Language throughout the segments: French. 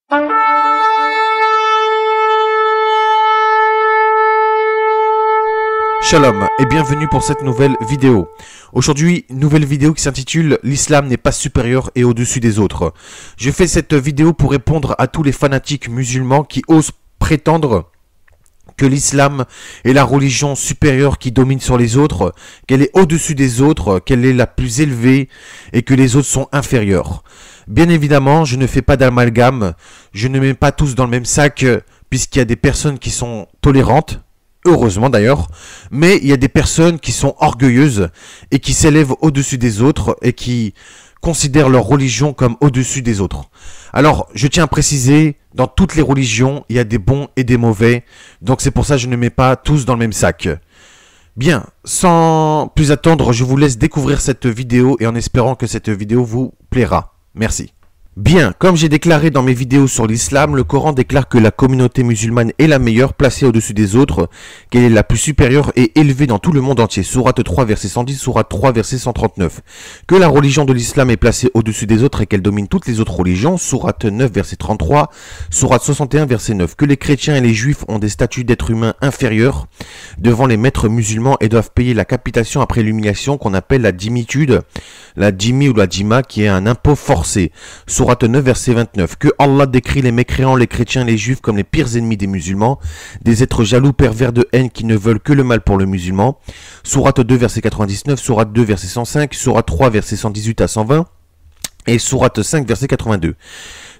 Shalom et bienvenue pour cette nouvelle vidéo. Aujourd'hui, nouvelle vidéo qui s'intitule « L'islam n'est pas supérieur et au-dessus des autres ». Je fais cette vidéo pour répondre à tous les fanatiques musulmans qui osent prétendre que l'islam est la religion supérieure qui domine sur les autres, qu'elle est au-dessus des autres, qu'elle est la plus élevée et que les autres sont inférieurs. Bien évidemment, je ne fais pas d'amalgame, je ne mets pas tous dans le même sac puisqu'il y a des personnes qui sont tolérantes, heureusement d'ailleurs, mais il y a des personnes qui sont orgueilleuses et qui s'élèvent au-dessus des autres et qui considèrent leur religion comme au-dessus des autres. Alors, je tiens à préciser, dans toutes les religions, il y a des bons et des mauvais, donc c'est pour ça que je ne mets pas tous dans le même sac. Bien, sans plus attendre, je vous laisse découvrir cette vidéo et en espérant que cette vidéo vous plaira. Merci. Bien, comme j'ai déclaré dans mes vidéos sur l'islam, le Coran déclare que la communauté musulmane est la meilleure, placée au-dessus des autres, qu'elle est la plus supérieure et élevée dans tout le monde entier. Sourate 3, verset 110, Sourate 3, verset 139. Que la religion de l'islam est placée au-dessus des autres et qu'elle domine toutes les autres religions. Sourate 9, verset 33, Sourate 61, verset 9. Que les chrétiens et les juifs ont des statuts d'êtres humains inférieurs devant les maîtres musulmans et doivent payer la capitation après l'humiliation qu'on appelle la dhimitude, la dhimmi ou la dhimma, qui est un impôt forcé. Sourate 9, verset 29. Que Allah décrit les mécréants, les chrétiens et les juifs comme les pires ennemis des musulmans, des êtres jaloux, pervers de haine qui ne veulent que le mal pour le musulman. Sourate 2, verset 99, Sourate 2, verset 105, Sourate 3, verset 118 à 120 et Sourate 5, verset 82.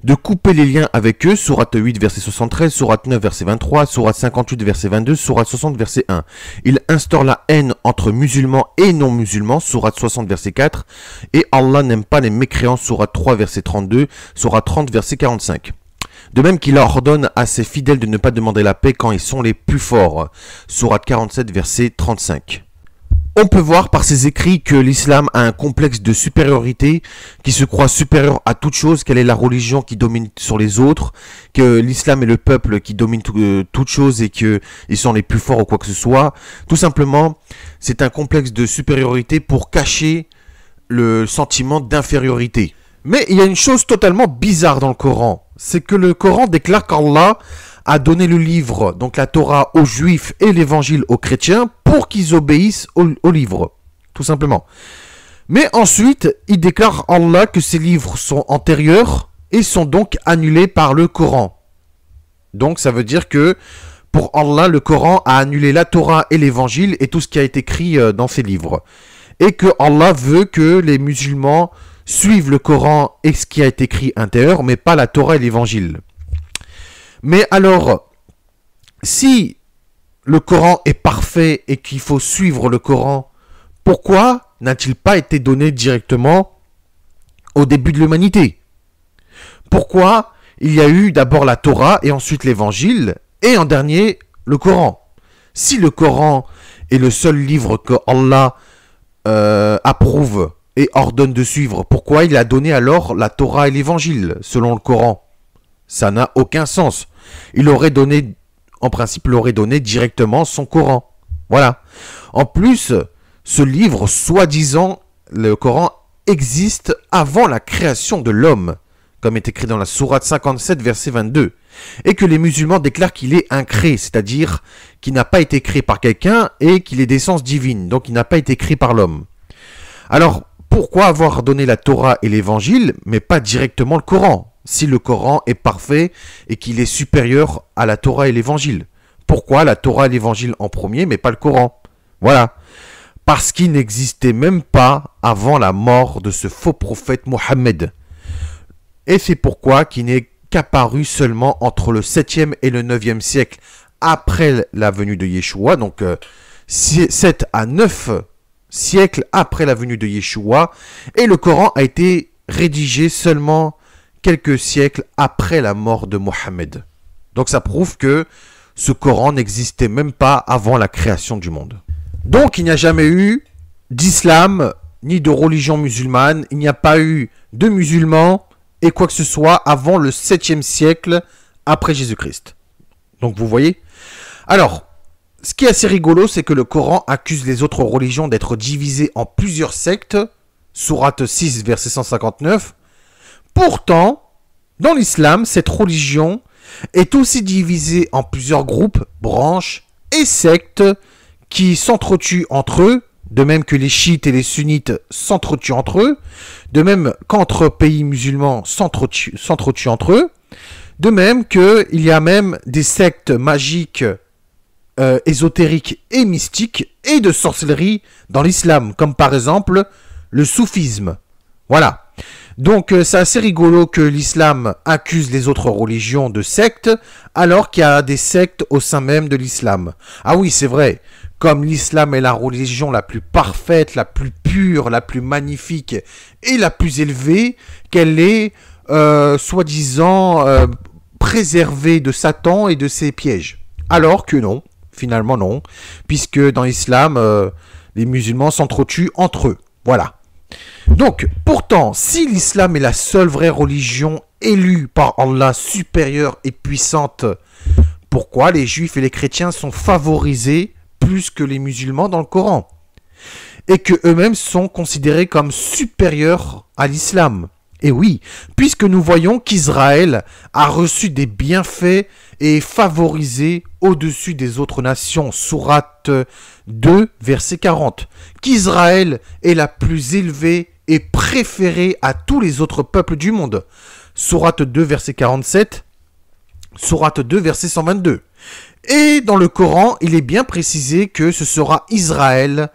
De couper les liens avec eux, Sourate 8, verset 73, Sourate 9, verset 23, Sourate 58, verset 22, Sourate 60, verset 1. Il instaure la haine entre musulmans et non-musulmans, Sourate 60, verset 4, et Allah n'aime pas les mécréants, Sourate 3, verset 32, Sourate 30, verset 45. De même qu'il ordonne à ses fidèles de ne pas demander la paix quand ils sont les plus forts, Sourate 47, verset 35. On peut voir par ses écrits que l'islam a un complexe de supériorité, qui se croit supérieur à toute chose, qu'elle est la religion qui domine sur les autres, que l'islam est le peuple qui domine toute chose et qu'ils sont les plus forts ou quoi que ce soit. Tout simplement, c'est un complexe de supériorité pour cacher le sentiment d'infériorité. Mais il y a une chose totalement bizarre dans le Coran, c'est que le Coran déclare qu'Allah a donné le livre, donc la Torah, aux juifs et l'évangile aux chrétiens pour qu'ils obéissent au livre, tout simplement. Mais ensuite, il déclare Allah que ces livres sont antérieurs et sont donc annulés par le Coran. Donc ça veut dire que pour Allah, le Coran a annulé la Torah et l'évangile et tout ce qui a été écrit dans ces livres. Et que Allah veut que les musulmans suivent le Coran et ce qui a été écrit intérieur, mais pas la Torah et l'évangile. Mais alors, si le Coran est parfait et qu'il faut suivre le Coran, pourquoi n'a-t-il pas été donné directement au début de l'humanité? Pourquoi il y a eu d'abord la Torah et ensuite l'évangile et en dernier le Coran? Si le Coran est le seul livre que Allah approuve et ordonne de suivre, pourquoi il a donné alors la Torah et l'évangile selon le Coran? Ça n'a aucun sens. Il aurait donné, en principe, il aurait donné directement son Coran. Voilà. En plus, ce livre, soi-disant, le Coran, existe avant la création de l'homme, comme est écrit dans la sourate 57, verset 22, et que les musulmans déclarent qu'il est incréé, c'est-à-dire qu'il n'a pas été créé par quelqu'un et qu'il est d'essence divine, donc il n'a pas été créé par l'homme. Alors, pourquoi avoir donné la Torah et l'évangile, mais pas directement le Coran, si le Coran est parfait et qu'il est supérieur à la Torah et l'évangile? Pourquoi la Torah et l'évangile en premier, mais pas le Coran? Voilà. Parce qu'il n'existait même pas avant la mort de ce faux prophète Mohammed. Et c'est pourquoi qu'il n'est qu'apparu seulement entre le 7e et le 9e siècle après la venue de Yeshua, donc 7 à 9 siècles après la venue de Yeshua, et le Coran a été rédigé seulement quelques siècles après la mort de Mohammed. Donc ça prouve que ce Coran n'existait même pas avant la création du monde. Donc il n'y a jamais eu d'islam ni de religion musulmane, il n'y a pas eu de musulmans et quoi que ce soit avant le 7e siècle après Jésus-Christ. Donc vous voyez. Alors, ce qui est assez rigolo, c'est que le Coran accuse les autres religions d'être divisées en plusieurs sectes, sourate 6, verset 159. Pourtant, Dans l'islam, cette religion est aussi divisée en plusieurs groupes, branches et sectes qui s'entretuent entre eux, de même que les chiites et les sunnites s'entretuent entre eux, de même qu'entre pays musulmans s'entretuent entre eux, de même qu'il y a même des sectes magiques, ésotériques et mystiques et de sorcellerie dans l'islam, comme par exemple le soufisme. Voilà. Donc c'est assez rigolo que l'islam accuse les autres religions de sectes, alors qu'il y a des sectes au sein même de l'islam. Ah oui, c'est vrai, comme l'islam est la religion la plus parfaite, la plus pure, la plus magnifique et la plus élevée, qu'elle est soi-disant préservée de Satan et de ses pièges. Alors que non, finalement non, puisque dans l'islam, les musulmans s'entretuent entre eux. Voilà. Donc, pourtant, si l'islam est la seule vraie religion élue par Allah, supérieure et puissante, pourquoi les juifs et les chrétiens sont favorisés plus que les musulmans dans le Coran? Et que eux-mêmes sont considérés comme supérieurs à l'islam? Et oui, puisque nous voyons qu'Israël a reçu des bienfaits et est favorisé au-dessus des autres nations. Sourate 2, verset 40. Qu'Israël est la plus élevée et préférée à tous les autres peuples du monde. Sourate 2, verset 47. Sourate 2, verset 122. Et dans le Coran, il est bien précisé que ce sera Israël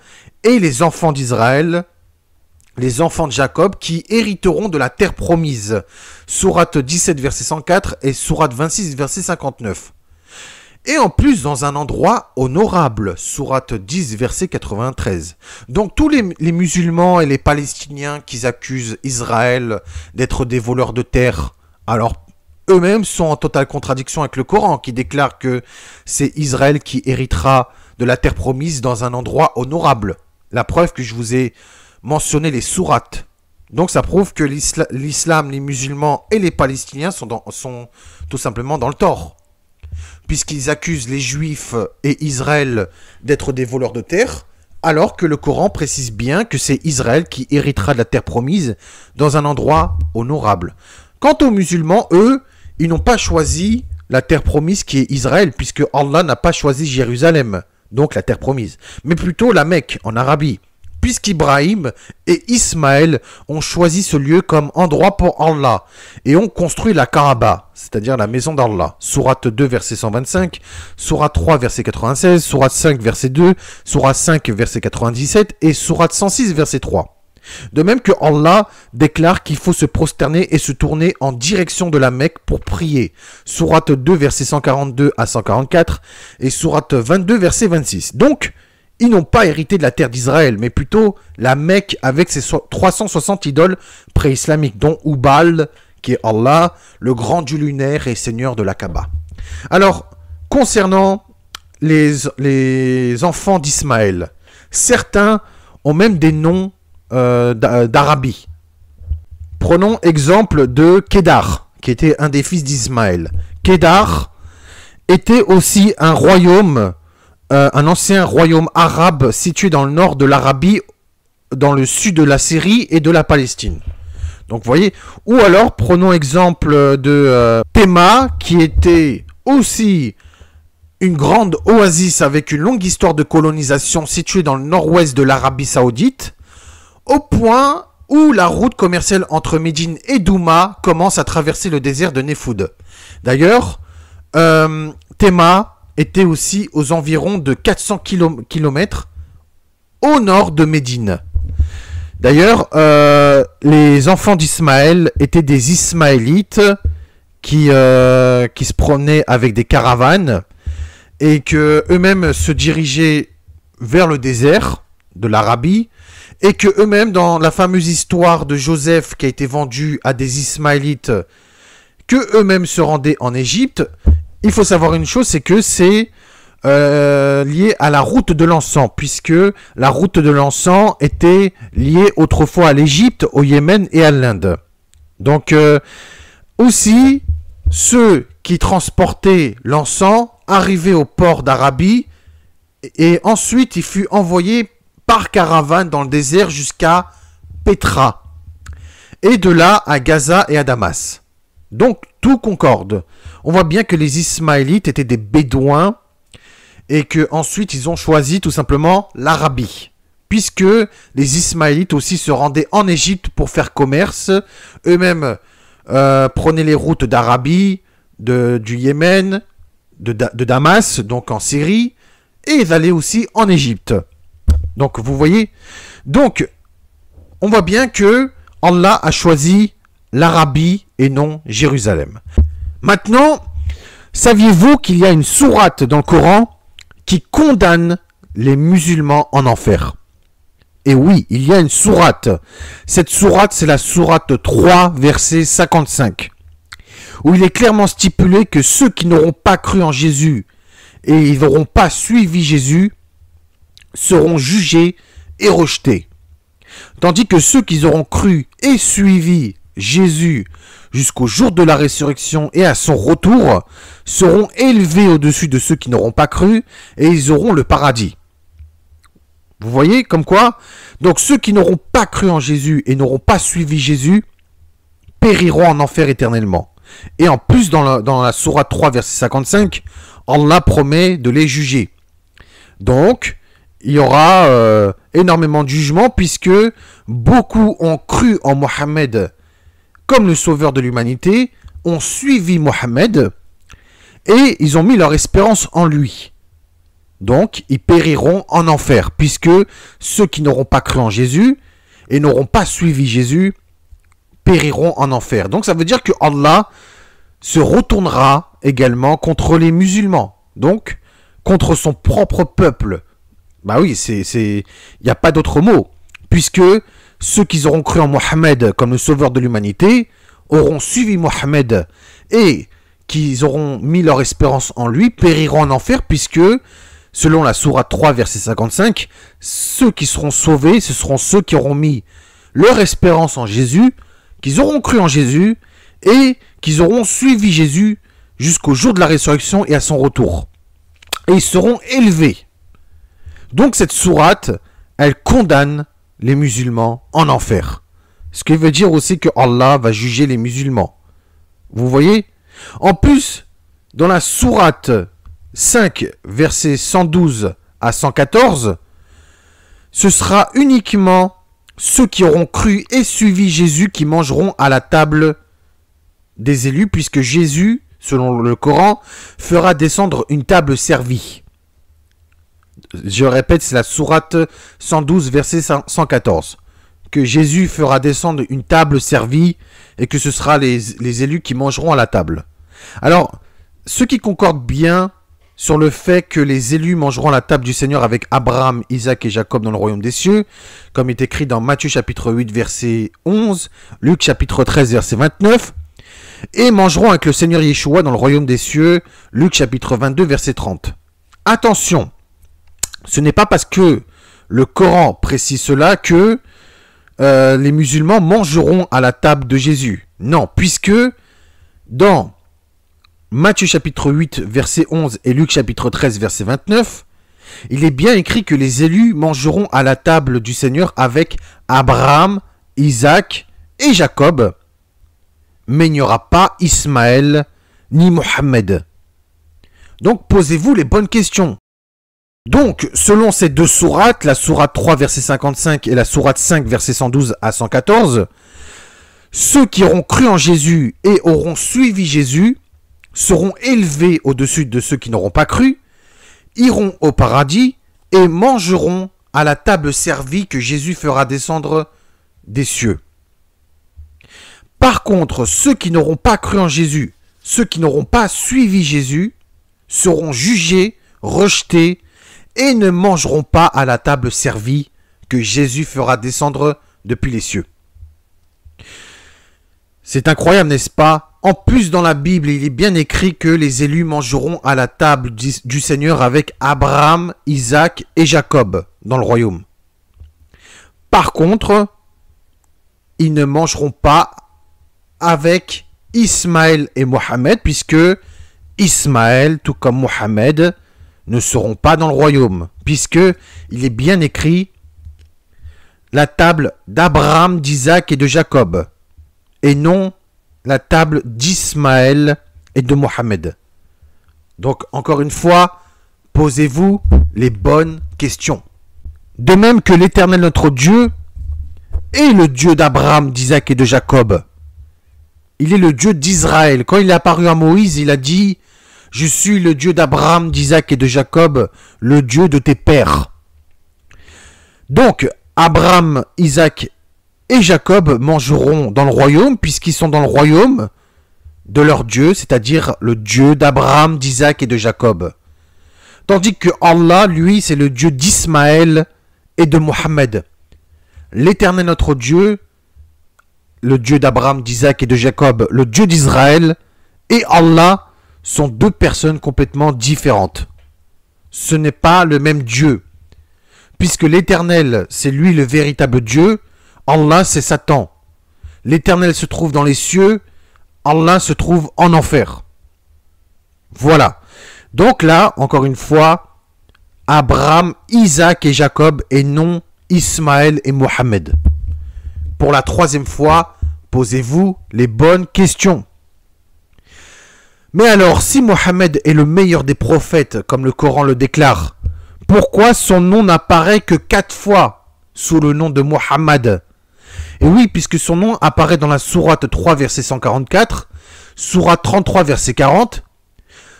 et les enfants d'Israël, les enfants de Jacob, qui hériteront de la terre promise. Sourate 17, verset 104 et Sourate 26, verset 59. Et en plus dans un endroit honorable, Sourate 10, verset 93. Donc tous les musulmans et les Palestiniens qui accusent Israël d'être des voleurs de terre, alors eux-mêmes sont en totale contradiction avec le Coran, qui déclare que c'est Israël qui héritera de la terre promise dans un endroit honorable. La preuve que je vous ai mentionné les sourates. Donc ça prouve que l'islam, les musulmans et les Palestiniens sont tout simplement dans le tort, puisqu'ils accusent les Juifs et Israël d'être des voleurs de terre, alors que le Coran précise bien que c'est Israël qui héritera de la terre promise dans un endroit honorable. Quant aux musulmans, eux, ils n'ont pas choisi la terre promise qui est Israël, puisque Allah n'a pas choisi Jérusalem, donc la terre promise, mais plutôt la Mecque, en Arabie, puisqu'Ibrahim et Ismaël ont choisi ce lieu comme endroit pour Allah et ont construit la Kaaba, c'est-à-dire la maison d'Allah. Sourate 2, verset 125, Sourate 3, verset 96, Sourate 5, verset 2, Sourate 5, verset 97 et Sourate 106, verset 3. De même que Allah déclare qu'il faut se prosterner et se tourner en direction de la Mecque pour prier. Sourate 2, verset 142 à 144 et Sourate 22, verset 26. Donc, ils n'ont pas hérité de la terre d'Israël, mais plutôt la Mecque avec ses 360 idoles pré-islamiques, dont Ubal, qui est Allah, le grand dieu lunaire et seigneur de la Kaaba. Alors, concernant les enfants d'Ismaël, certains ont même des noms d'Arabie. Prenons exemple de Kédar, qui était un des fils d'Ismaël. Kédar était aussi un royaume, un ancien royaume arabe situé dans le nord de l'Arabie, dans le sud de la Syrie et de la Palestine. Donc vous voyez, ou alors prenons exemple de Théma, qui était aussi une grande oasis avec une longue histoire de colonisation située dans le nord-ouest de l'Arabie Saoudite, au point où la route commerciale entre Médine et Douma commence à traverser le désert de Nefoud. D'ailleurs, Théma était aussi aux environs de 400 km au nord de Médine. D'ailleurs, les enfants d'Ismaël étaient des Ismaélites qui se promenaient avec des caravanes et que eux-mêmes se dirigeaient vers le désert de l'Arabie et que eux-mêmes, dans la fameuse histoire de Joseph qui a été vendu à des Ismaélites, que eux-mêmes se rendaient en Égypte. Il faut savoir une chose, c'est que c'est lié à la route de l'encens, puisque la route de l'encens était liée autrefois à l'Égypte, au Yémen et à l'Inde. Donc aussi, ceux qui transportaient l'encens arrivaient au port d'Arabie et ensuite il fut envoyé par caravane dans le désert jusqu'à Petra et de là à Gaza et à Damas. Donc tout concorde. On voit bien que les Ismaélites étaient des Bédouins et que ensuite ils ont choisi tout simplement l'Arabie. Puisque les Ismaélites aussi se rendaient en Égypte pour faire commerce, eux-mêmes prenaient les routes d'Arabie, du Yémen, de Damas, donc en Syrie, et ils allaient aussi en Égypte. Donc vous voyez, donc on voit bien que Allah a choisi l'Arabie et non Jérusalem. Maintenant, saviez-vous qu'il y a une sourate dans le Coran qui condamne les musulmans en enfer? Et oui, il y a une sourate. Cette sourate, c'est la sourate 3, verset 55, où il est clairement stipulé que ceux qui n'auront pas cru en Jésus et ils n'auront pas suivi Jésus seront jugés et rejetés. Tandis que ceux qui auront cru et suivi Jésus jusqu'au jour de la résurrection et à son retour seront élevés au-dessus de ceux qui n'auront pas cru et ils auront le paradis. Vous voyez comme quoi? Donc ceux qui n'auront pas cru en Jésus et n'auront pas suivi Jésus périront en enfer éternellement. Et en plus dans la sourate 3 verset 55, Allah promet de les juger. Donc il y aura énormément de jugements puisque beaucoup ont cru en Mohammed comme le sauveur de l'humanité, ont suivi Mohammed et ils ont mis leur espérance en lui. Donc ils périront en enfer puisque ceux qui n'auront pas cru en Jésus et n'auront pas suivi Jésus périront en enfer. Donc ça veut dire que Allah se retournera également contre les musulmans, donc contre son propre peuple. Bah oui, il n'y a pas d'autre mot, puisque ceux qui auront cru en Mohammed comme le sauveur de l'humanité auront suivi Mohammed et qui auront mis leur espérance en lui périront en enfer, puisque selon la sourate 3 verset 55, ceux qui seront sauvés, ce seront ceux qui auront mis leur espérance en Jésus, qu'ils auront cru en Jésus et qu'ils auront suivi Jésus jusqu'au jour de la résurrection et à son retour. Et ils seront élevés. Donc cette sourate, elle condamne les musulmans en enfer. Ce qui veut dire aussi que Allah va juger les musulmans. Vous voyez? En plus, dans la sourate 5, versets 112 à 114, ce sera uniquement ceux qui auront cru et suivi Jésus qui mangeront à la table des élus, puisque Jésus, selon le Coran, fera descendre une table servie. Je répète, c'est la sourate 112, verset 114. Que Jésus fera descendre une table servie et que ce sera les élus qui mangeront à la table. Alors, ceux qui concordent bien sur le fait que les élus mangeront à la table du Seigneur avec Abraham, Isaac et Jacob dans le royaume des cieux, comme est écrit dans Matthieu chapitre 8, verset 11, Luc chapitre 13, verset 29, et mangeront avec le Seigneur Yeshua dans le royaume des cieux, Luc chapitre 22, verset 30. Attention, ce n'est pas parce que le Coran précise cela que les musulmans mangeront à la table de Jésus. Non, puisque dans Matthieu chapitre 8, verset 11 et Luc chapitre 13, verset 29, il est bien écrit que les élus mangeront à la table du Seigneur avec Abraham, Isaac et Jacob, mais il n'y aura pas Ismaël ni Mohammed. Donc posez-vous les bonnes questions. Donc, selon ces deux sourates, la sourate 3, verset 55 et la sourate 5, verset 112 à 114, ceux qui auront cru en Jésus et auront suivi Jésus seront élevés au-dessus de ceux qui n'auront pas cru, iront au paradis et mangeront à la table servie que Jésus fera descendre des cieux. Par contre, ceux qui n'auront pas cru en Jésus, ceux qui n'auront pas suivi Jésus, seront jugés, rejetés, et ne mangeront pas à la table servie que Jésus fera descendre depuis les cieux. C'est incroyable, n'est-ce pas? En plus, dans la Bible, il est bien écrit que les élus mangeront à la table du Seigneur avec Abraham, Isaac et Jacob dans le royaume. Par contre, ils ne mangeront pas avec Ismaël et Mohammed, puisque Ismaël, tout comme Mohammed, ne seront pas dans le royaume, puisque il est bien écrit la table d'Abraham, d'Isaac et de Jacob, et non la table d'Ismaël et de Mohammed. Donc, encore une fois, posez-vous les bonnes questions. De même que l'Éternel notre Dieu est le Dieu d'Abraham, d'Isaac et de Jacob. Il est le Dieu d'Israël. Quand il est apparu à Moïse, il a dit « Je suis le Dieu d'Abraham, d'Isaac et de Jacob, le Dieu de tes pères. » Donc, Abraham, Isaac et Jacob mangeront dans le royaume, puisqu'ils sont dans le royaume de leur Dieu, c'est-à-dire le Dieu d'Abraham, d'Isaac et de Jacob. Tandis que Allah, lui, c'est le Dieu d'Ismaël et de Mohammed. L'Éternel notre Dieu, le Dieu d'Abraham, d'Isaac et de Jacob, le Dieu d'Israël, et Allah sont deux personnes complètement différentes. Ce n'est pas le même Dieu. Puisque l'Éternel, c'est lui le véritable Dieu, Allah, c'est Satan. L'Éternel se trouve dans les cieux, Allah se trouve en enfer. Voilà. Donc là, encore une fois, Abraham, Isaac et Jacob et non Ismaël et Mohammed. Pour la troisième fois, posez-vous les bonnes questions. Mais alors, si Mohammed est le meilleur des prophètes, comme le Coran le déclare, pourquoi son nom n'apparaît que 4 fois sous le nom de Mohammed? Et oui, puisque son nom apparaît dans la sourate 3, verset 144, sourate 33, verset 40,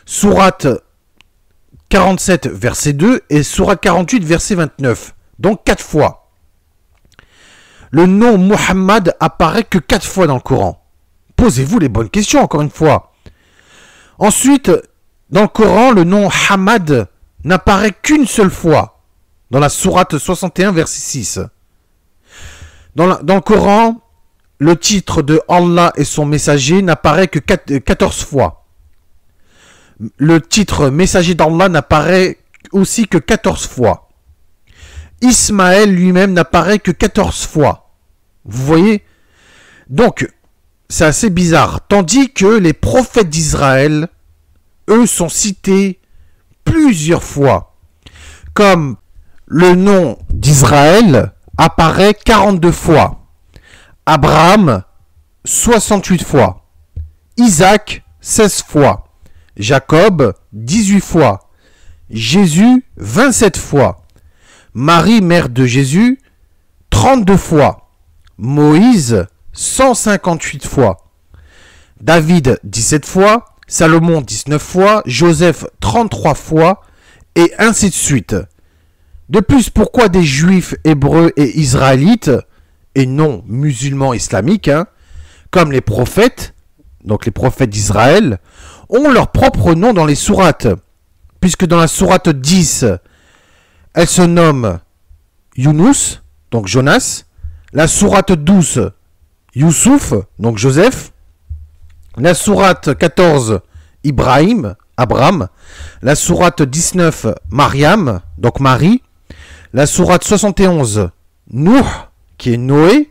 sourate 47, verset 2 et sourate 48, verset 29. Donc 4 fois. Le nom Muhammad apparaît que 4 fois dans le Coran. Posez-vous les bonnes questions, encore une fois. Ensuite, dans le Coran, le nom Hamad n'apparaît qu'une seule fois, dans la sourate 61, verset 6. Dans le Coran, le titre de Allah et son messager n'apparaît que 14 fois. Le titre messager d'Allah n'apparaît aussi que 14 fois. Ismaël lui-même n'apparaît que 14 fois. Vous voyez? Donc, c'est assez bizarre. Tandis que les prophètes d'Israël, eux, sont cités plusieurs fois. Comme le nom d'Israël apparaît 42 fois. Abraham, 68 fois. Isaac, 16 fois. Jacob, 18 fois. Jésus, 27 fois. Marie, mère de Jésus, 32 fois. Moïse, 158 fois. David, 17 fois. Salomon, 19 fois. Joseph, 33 fois. Et ainsi de suite. De plus, pourquoi des juifs, hébreux et israélites, et non musulmans islamiques, comme les prophètes, donc les prophètes d'Israël, ont leur propre nom dans les sourates? Puisque dans la sourate 10, elle se nomme Yunus, donc Jonas. La sourate 12, Youssouf, donc Joseph. La sourate 14, Ibrahim, Abraham. La sourate 19, Mariam, donc Marie. La sourate 71, Nuh, qui est Noé.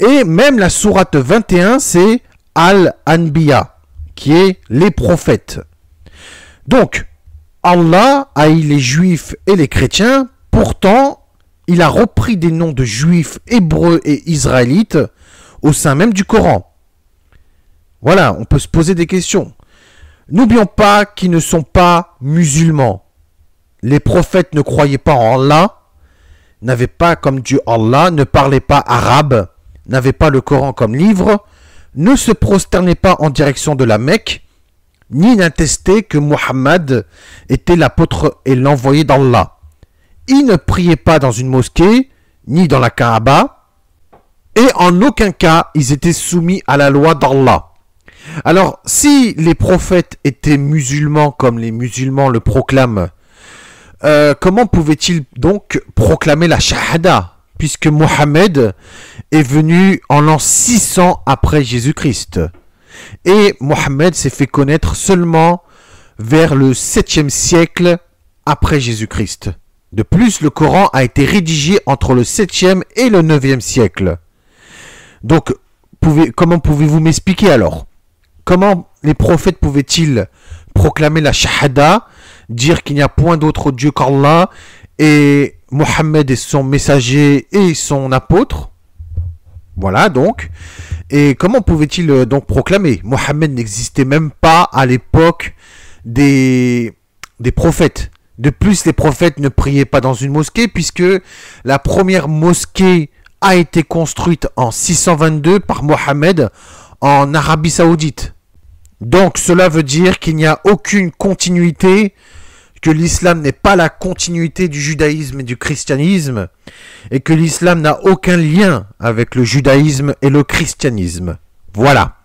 Et même la sourate 21, c'est Al-Anbiya, qui est les prophètes. Donc, Allah haït les juifs et les chrétiens, pourtant, il a repris des noms de juifs, hébreux et israélites au sein même du Coran. Voilà, on peut se poser des questions. N'oublions pas qu'ils ne sont pas musulmans. Les prophètes ne croyaient pas en Allah, n'avaient pas comme Dieu Allah, ne parlaient pas arabe, n'avaient pas le Coran comme livre, ne se prosternaient pas en direction de la Mecque, ni n'attestaient que Muhammad était l'apôtre et l'envoyé d'Allah. Ils ne priaient pas dans une mosquée, ni dans la Kaaba, et en aucun cas ils étaient soumis à la loi d'Allah. Alors, si les prophètes étaient musulmans comme les musulmans le proclament, comment pouvaient-ils donc proclamer la shahada, puisque Mohammed est venu en l'an 600 après Jésus-Christ. Et Mohammed s'est fait connaître seulement vers le 7e siècle après Jésus-Christ. De plus, le Coran a été rédigé entre le 7e et le 9e siècle. Donc, comment pouvez-vous m'expliquer alors? Comment les prophètes pouvaient-ils proclamer la shahada, dire qu'il n'y a point d'autre Dieu qu'Allah, et Mohammed est son messager et son apôtre? Voilà donc. Et comment pouvait-il donc proclamer? Mohammed n'existait même pas à l'époque des prophètes. De plus, les prophètes ne priaient pas dans une mosquée puisque la première mosquée a été construite en 622 par Mohammed en Arabie Saoudite. Donc cela veut dire qu'il n'y a aucune continuité, que l'islam n'est pas la continuité du judaïsme et du christianisme, et que l'islam n'a aucun lien avec le judaïsme et le christianisme. Voilà.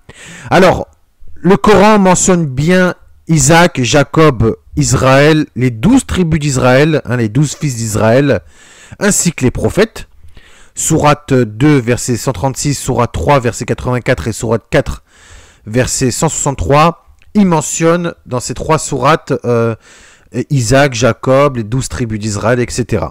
Alors, le Coran mentionne bien Isaac, Jacob, Israël, les 12 tribus d'Israël, les 12 fils d'Israël, ainsi que les prophètes. Sourate 2, verset 136, Sourate 3, verset 84 et Sourate 4, verset 163. Il mentionne dans ces trois sourates Isaac, Jacob, les 12 tribus d'Israël, etc.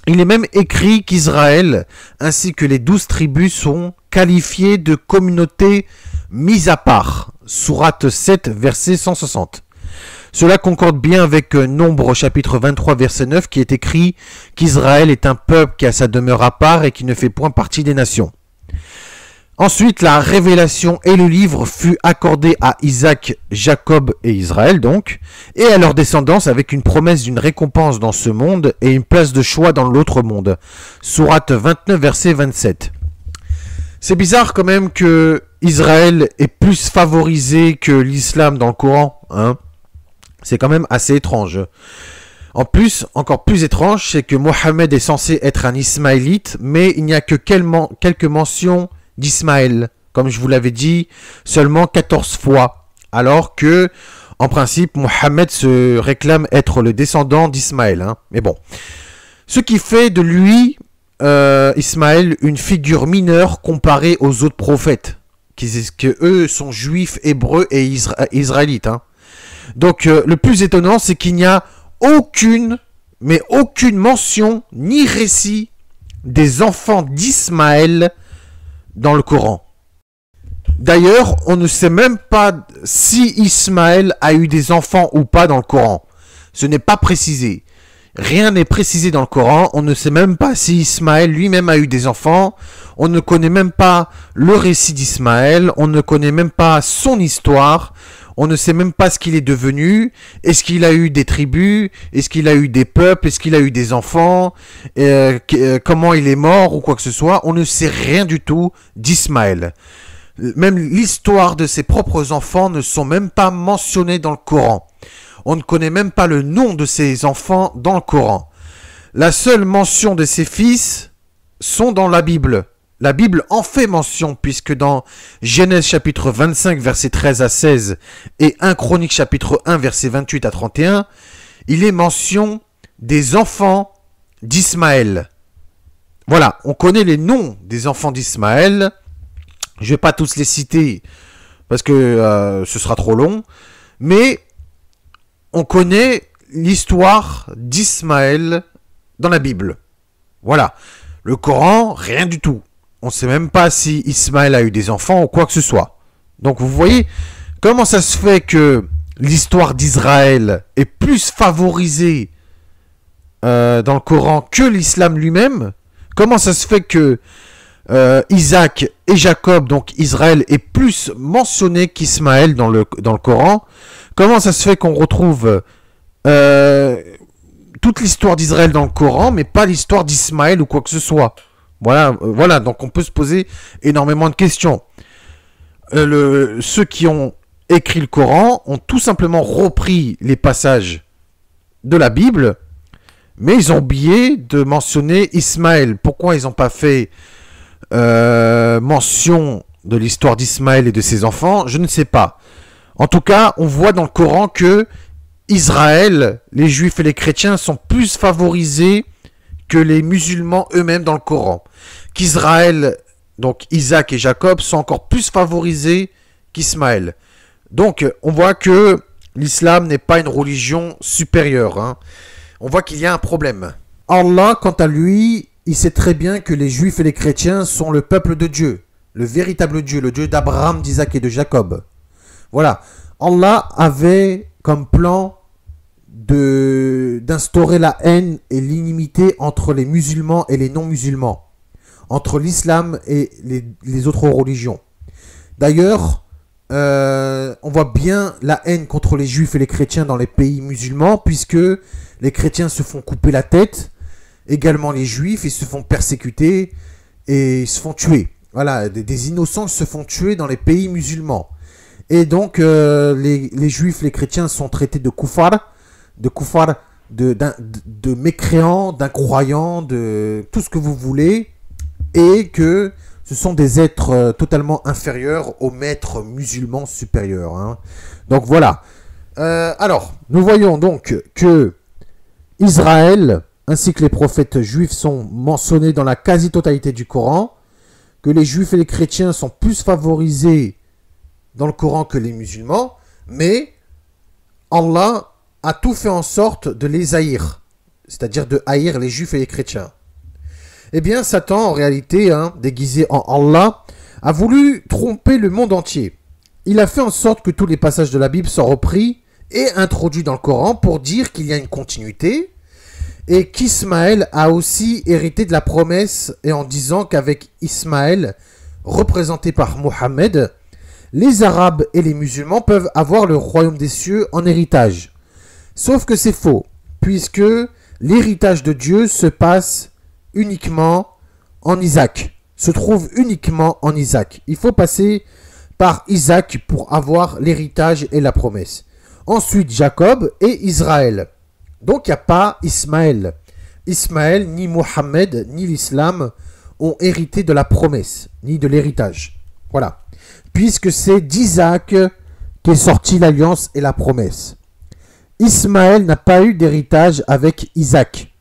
Il est même écrit qu'Israël, ainsi que les 12 tribus, sont qualifiés de communautés mises à part. Sourate 7, verset 160. Cela concorde bien avec Nombre, chapitre 23, verset 9, qui est écrit qu'Israël est un peuple qui a sa demeure à part et qui ne fait point partie des nations. Ensuite, la révélation et le livre fut accordé à Isaac, Jacob et Israël donc, et à leur descendance avec une promesse d'une récompense dans ce monde et une place de choix dans l'autre monde. Sourate 29, verset 27. C'est bizarre quand même que Israël est plus favorisé que l'islam dans le Coran, hein. C'est quand même assez étrange. En plus, encore plus étrange, c'est que Mohammed est censé être un ismaélite, mais il n'y a que quelques mentions d'Ismaël, comme je vous l'avais dit, seulement 14 fois, alors que, en principe, Mohammed se réclame être le descendant d'Ismaël, hein. Mais bon, ce qui fait de lui, Ismaël, une figure mineure comparée aux autres prophètes, que eux sont juifs, hébreux et israélites, hein. Donc, le plus étonnant, c'est qu'il n'y a aucune mention ni récit des enfants d'Ismaël dans le Coran. D'ailleurs, on ne sait même pas si Ismaël a eu des enfants ou pas dans le Coran. Ce n'est pas précisé. Rien n'est précisé dans le Coran. On ne sait même pas si Ismaël lui-même a eu des enfants. On ne connaît même pas le récit d'Ismaël. On ne connaît même pas son histoire. On ne sait même pas ce qu'il est devenu. Est-ce qu'il a eu des tribus? Est-ce qu'il a eu des peuples? Est-ce qu'il a eu des enfants? Comment il est mort ou quoi que ce soit? On ne sait rien du tout d'Ismaël. Même l'histoire de ses propres enfants ne sont même pas mentionnés dans le Coran. On ne connaît même pas le nom de ses enfants dans le Coran. La seule mention de ses fils sont dans la Bible. La Bible en fait mention, puisque dans Genèse chapitre 25, verset 13 à 16, et 1 Chronique chapitre 1, verset 28 à 31, il est mention des enfants d'Ismaël. Voilà, on connaît les noms des enfants d'Ismaël. Je ne vais pas tous les citer, parce que ce sera trop long, mais on connaît l'histoire d'Ismaël dans la Bible. Voilà, le Coran, rien du tout. On ne sait même pas si Ismaël a eu des enfants ou quoi que ce soit. Donc vous voyez, comment ça se fait que l'histoire d'Israël est plus favorisée dans le Coran que l'islam lui-même? Comment ça se fait que Isaac et Jacob, donc Israël, est plus mentionné qu'Ismaël dans le Coran? Comment ça se fait qu'on retrouve toute l'histoire d'Israël dans le Coran, mais pas l'histoire d'Ismaël ou quoi que ce soit? Voilà, donc on peut se poser énormément de questions. Ceux qui ont écrit le Coran ont tout simplement repris les passages de la Bible, mais ils ont oublié de mentionner Ismaël. Pourquoi ils n'ont pas fait mention de l'histoire d'Ismaël et de ses enfants? Je ne sais pas. En tout cas, on voit dans le Coran que Israël, les juifs et les chrétiens sont plus favorisés que les musulmans eux-mêmes dans le Coran. Qu'Israël, donc Isaac et Jacob, sont encore plus favorisés qu'Ismaël. Donc, on voit que l'islam n'est pas une religion supérieure, hein. On voit qu'il y a un problème. Allah, quant à lui, il sait très bien que les juifs et les chrétiens sont le peuple de Dieu, le véritable Dieu, le Dieu d'Abraham, d'Isaac et de Jacob. Voilà. Allah avait comme plan d'instaurer la haine et l'inimité entre les musulmans et les non-musulmans. entre l'islam et les autres religions. D'ailleurs, on voit bien la haine contre les juifs et les chrétiens dans les pays musulmans, puisque les chrétiens se font couper la tête, également les juifs, ils se font persécuter et ils se font tuer. Voilà, des innocents se font tuer dans les pays musulmans. Et donc, les juifs, les chrétiens sont traités de koufar, de mécréants, d'incroyants, de tout ce que vous voulez, et que ce sont des êtres totalement inférieurs aux maîtres musulmans supérieurs. Hein. Donc voilà. Alors, nous voyons donc que Israël, ainsi que les prophètes juifs, sont mentionnés dans la quasi-totalité du Coran, que les juifs et les chrétiens sont plus favorisés dans le Coran que les musulmans, mais Allah a tout fait en sorte de les haïr, c'est-à-dire de haïr les juifs et les chrétiens. Eh bien, Satan, en réalité, déguisé en Allah, a voulu tromper le monde entier. Il a fait en sorte que tous les passages de la Bible soient repris et introduits dans le Coran pour dire qu'il y a une continuité et qu'Ismaël a aussi hérité de la promesse, et en disant qu'avec Ismaël, représenté par Mohammed, les Arabes et les musulmans peuvent avoir le royaume des cieux en héritage. Sauf que c'est faux, puisque l'héritage de Dieu se passe uniquement en Isaac, se trouve uniquement en Isaac. Il faut passer par Isaac pour avoir l'héritage et la promesse. Ensuite, Jacob et Israël. Donc, il n'y a pas Ismaël. Ismaël, ni Mohammed, ni l'islam ont hérité de la promesse, ni de l'héritage. Voilà. Puisque c'est d'Isaac qu'est sortie l'alliance et la promesse. Ismaël n'a pas eu d'héritage avec Isaac.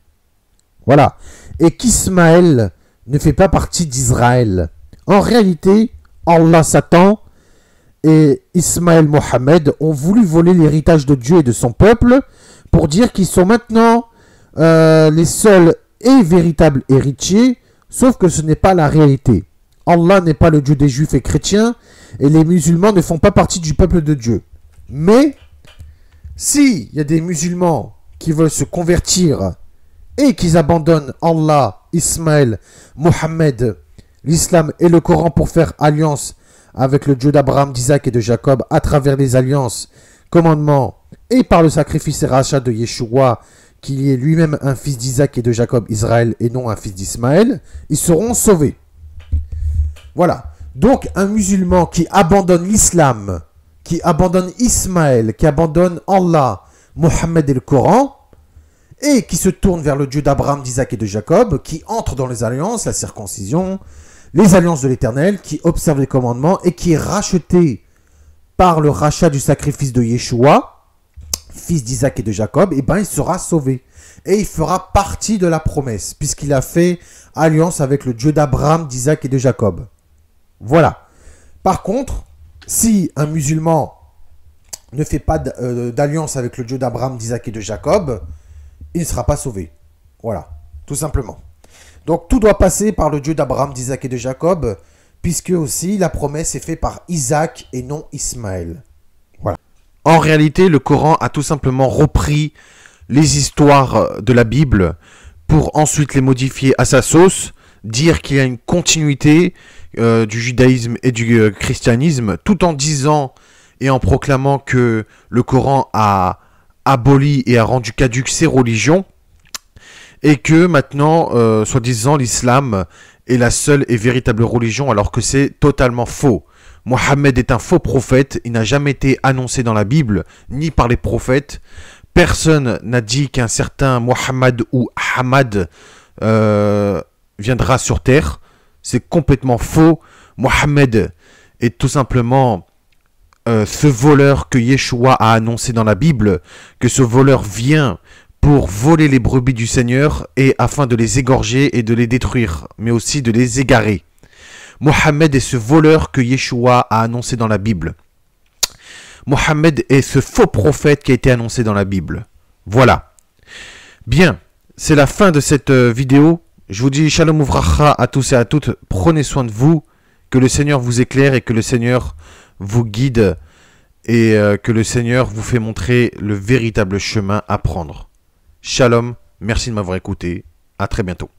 Voilà. Et qu'Ismaël ne fait pas partie d'Israël. En réalité, Allah, Satan et Ismaël Mohammed ont voulu voler l'héritage de Dieu et de son peuple pour dire qu'ils sont maintenant les seuls et véritables héritiers, sauf que ce n'est pas la réalité. Allah n'est pas le Dieu des juifs et chrétiens, et les musulmans ne font pas partie du peuple de Dieu. Mais, s'il y a des musulmans qui veulent se convertir et qu'ils abandonnent Allah, Ismaël, Mohammed, l'islam et le Coran pour faire alliance avec le Dieu d'Abraham, d'Isaac et de Jacob à travers les alliances, commandements et par le sacrifice et rachat de Yeshua, qui est lui-même un fils d'Isaac et de Jacob, Israël, et non un fils d'Ismaël, ils seront sauvés. Voilà. Donc, un musulman qui abandonne l'islam, qui abandonne Ismaël, qui abandonne Allah, Mohammed et le Coran, et qui se tourne vers le Dieu d'Abraham, d'Isaac et de Jacob, qui entre dans les alliances, la circoncision, les alliances de l'Éternel, qui observe les commandements et qui est racheté par le rachat du sacrifice de Yeshua, fils d'Isaac et de Jacob, et ben il sera sauvé. Et il fera partie de la promesse, puisqu'il a fait alliance avec le Dieu d'Abraham, d'Isaac et de Jacob. Voilà. Par contre, si un musulman ne fait pas d'alliance avec le Dieu d'Abraham, d'Isaac et de Jacob, il ne sera pas sauvé. Voilà, tout simplement. Donc tout doit passer par le Dieu d'Abraham, d'Isaac et de Jacob, puisque aussi la promesse est faite par Isaac et non Ismaël. Voilà. En réalité, le Coran a tout simplement repris les histoires de la Bible pour ensuite les modifier à sa sauce, dire qu'il y a une continuité du judaïsme et du christianisme, tout en disant et en proclamant que le Coran a aboli et a rendu caduques ces religions, et que maintenant, soi-disant, l'islam est la seule et véritable religion, alors que c'est totalement faux. Mohammed est un faux prophète, il n'a jamais été annoncé dans la Bible, ni par les prophètes. Personne n'a dit qu'un certain Mohammed ou Ahmad viendra sur terre. C'est complètement faux. Mohammed est tout simplement ce voleur que Yeshua a annoncé dans la Bible, que ce voleur vient pour voler les brebis du Seigneur et afin de les égorger et de les détruire, mais aussi de les égarer. Mohammed est ce voleur que Yeshua a annoncé dans la Bible. Mohammed est ce faux prophète qui a été annoncé dans la Bible. Voilà. Bien, c'est la fin de cette vidéo. Je vous dis shalom uvracha à tous et à toutes. Prenez soin de vous, que le Seigneur vous éclaire et que le Seigneur vous guide et que le Seigneur vous fait montrer le véritable chemin à prendre. Shalom, merci de m'avoir écouté. À très bientôt.